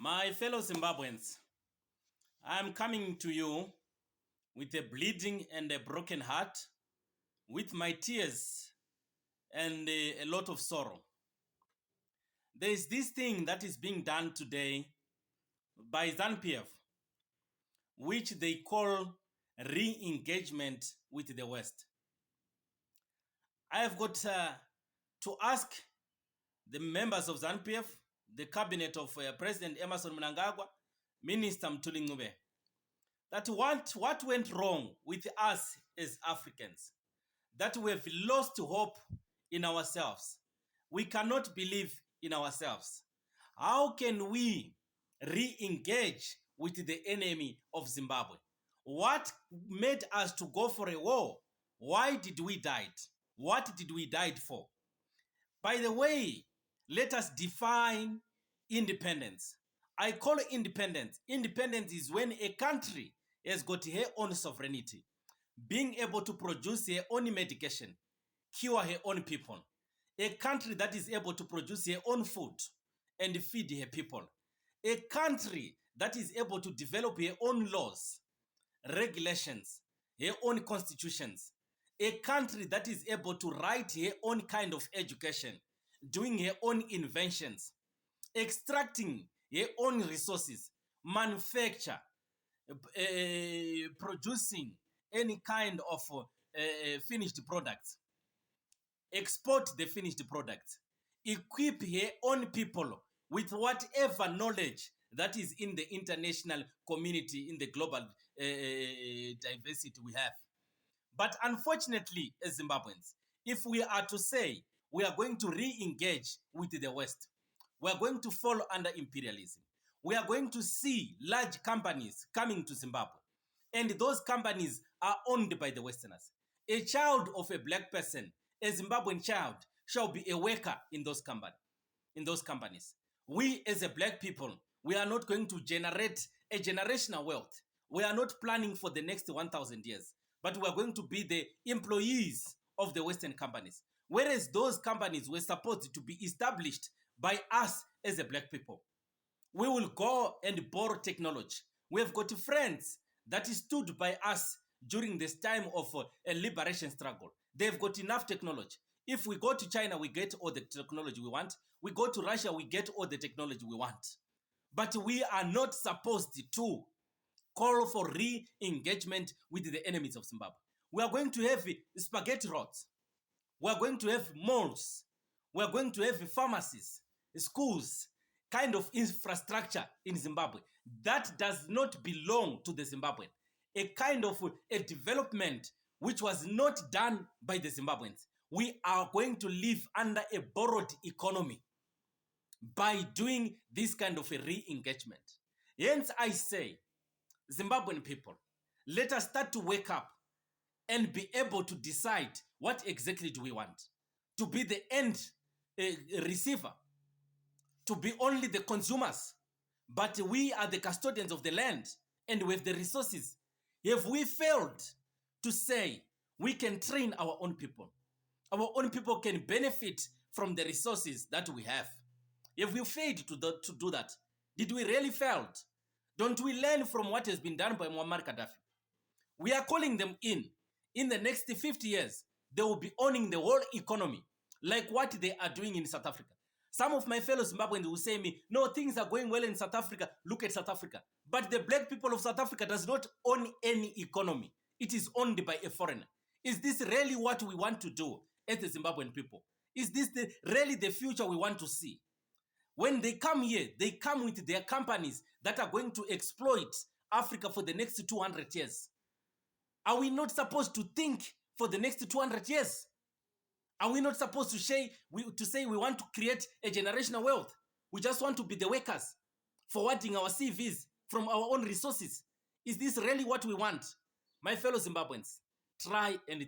My fellow Zimbabweans, I'm coming to you with a bleeding and a broken heart, with my tears and a lot of sorrow. There is this thing that is being done today by ZANU-PF, which they call re-engagement with the West. I have got to ask the members of ZANU-PF, the cabinet of President Emmerson Mnangagwa, Minister Mthuli Ncube, that what went wrong with us as Africans, that we have lost hope in ourselves. We cannot believe in ourselves. How can we re-engage with the enemy of Zimbabwe? What made us to go for a war? Why did we die? What did we die for? By the way, let us define independence. I call it independence. Independence is when a country has got her own sovereignty, being able to produce her own medication, cure her own people. A country that is able to produce her own food and feed her people. A country that is able to develop her own laws, regulations, her own constitutions. A country that is able to write her own kind of education, doing her own inventions, extracting her own resources, manufacture, producing any kind of finished products, export the finished products, equip her own people with whatever knowledge that is in the international community, in the global diversity we have. But unfortunately, as Zimbabweans, if we are to say we are going to re-engage with the West, we are going to fall under imperialism. We are going to see large companies coming to Zimbabwe, and those companies are owned by the Westerners. A child of a black person, a Zimbabwean child, shall be a worker in those companies. We as a black people, we are not going to generate a generational wealth. We are not planning for the next 1,000 years, but we are going to be the employees of the Western companies. Whereas those companies were supposed to be established by us as a black people. We will go and borrow technology. We have got friends that stood by us during this time of a liberation struggle. They've got enough technology. If we go to China, we get all the technology we want. We go to Russia, we get all the technology we want. But we are not supposed to call for re-engagement with the enemies of Zimbabwe. We are going to have spaghetti roads. We are going to have malls. We are going to have pharmacies, schools, kind of infrastructure in Zimbabwe. That does not belong to the Zimbabwean. A kind of a development which was not done by the Zimbabweans. We are going to live under a borrowed economy by doing this kind of a re-engagement. Hence I say, Zimbabwean people, let us start to wake up and be able to decide what exactly do we want. To be the end receiver, to be only the consumers, but we are the custodians of the land and with the resources. Have we failed to say we can train our own people? Our own people can benefit from the resources that we have. Have we failed to do that? Did we really fail? Don't we learn from what has been done by Muammar Gaddafi? We are calling them in. In the next 50 years, they will be owning the whole economy, like what they are doing in South Africa. Some of my fellow Zimbabweans will say me, no, things are going well in South Africa. Look at South Africa. But the black people of South Africa does not own any economy. It is owned by a foreigner. Is this really what we want to do as the Zimbabwean people? Is this really the future we want to see? When they come here, they come with their companies that are going to exploit Africa for the next 200 years. Are we not supposed to think for the next 200 years? Are we not supposed to say we want to create a generational wealth? We just want to be the workers, forwarding our CVs from our own resources. Is this really what we want? My fellow Zimbabweans, try and